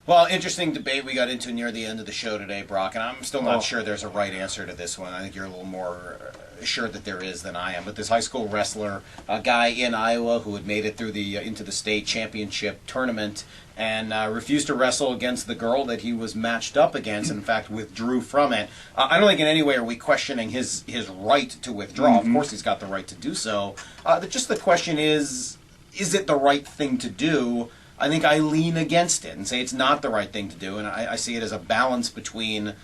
Well, interesting debate we got into near the end of the show today, Brock, and I'm still not sure there's a right answer to this one. I think you're a little more sure that there is than I am. But this high school wrestler, a guy in Iowa who had made it through the into the state championship tournament and refused to wrestle against the girl that he was matched up against, and in fact withdrew from it. I don't think in any way are we questioning his right to withdraw. Of course he's got the right to do so. Just the question is it the right thing to do? I think I lean against it and say it's not the right thing to do, and I see it as a balance between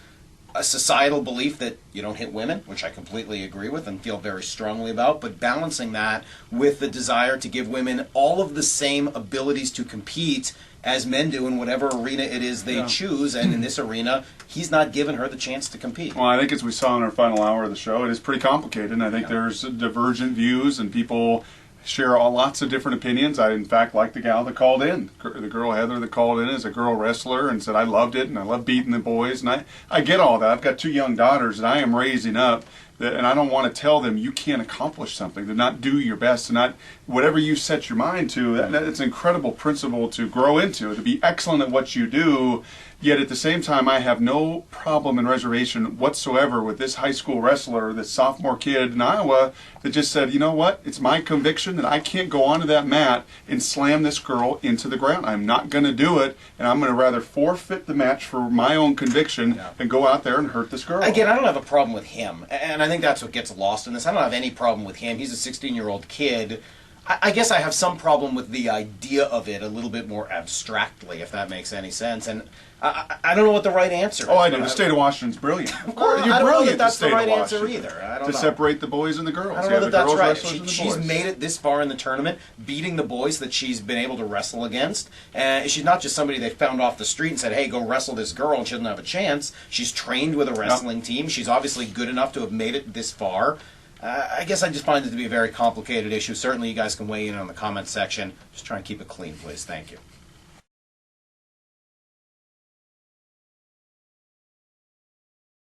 a societal belief that you don't hit women, which I completely agree with and feel very strongly about, but balancing that with the desire to give women all of the same abilities to compete as men do in whatever arena it is they choose, and in this arena, he's not given her the chance to compete. Well, I think as we saw in our final hour of the show, it is pretty complicated, and I think there's divergent views, and people share lots of different opinions. I, in fact, like the gal that called in. The girl, Heather, that called in is a girl wrestler and said, I loved it, and I love beating the boys, and I get all that. I've got 2 young daughters that I am raising up, and I don't want to tell them you can't accomplish something, to not do your best, to not, whatever you set your mind to, that's an incredible principle to grow into, to be excellent at what you do. Yet at the same time, I have no problem and reservation whatsoever with this high school wrestler, this sophomore kid in Iowa that just said, you know what, it's my conviction that I can't go onto that mat and slam this girl into the ground. I'm not going to do it, and I'm going to rather forfeit the match for my own conviction than go out there and hurt this girl. Again, I don't have a problem with him, and I think that's what gets lost in this. I don't have any problem with him. He's a 16-year-old kid. I guess I have some problem with the idea of it a little bit more abstractly, if that makes any sense. And I don't know what the right answer is. Oh, I do. The state of Washington's brilliant. Of course, You're I don't know brilliant, that that's the right Washington, answer either. I don't to know. separate the boys and the girls. I don't know that that's right. She's boys. made it this far in the tournament, beating the boys that she's been able to wrestle against. And she's not just somebody they found off the street and said, hey, go wrestle this girl, and she doesn't have a chance. She's trained with a wrestling team. She's obviously good enough to have made it this far. I guess I just find it to be a very complicated issue. Certainly you guys can weigh in on the comments section. Just try and keep it clean, please. Thank you.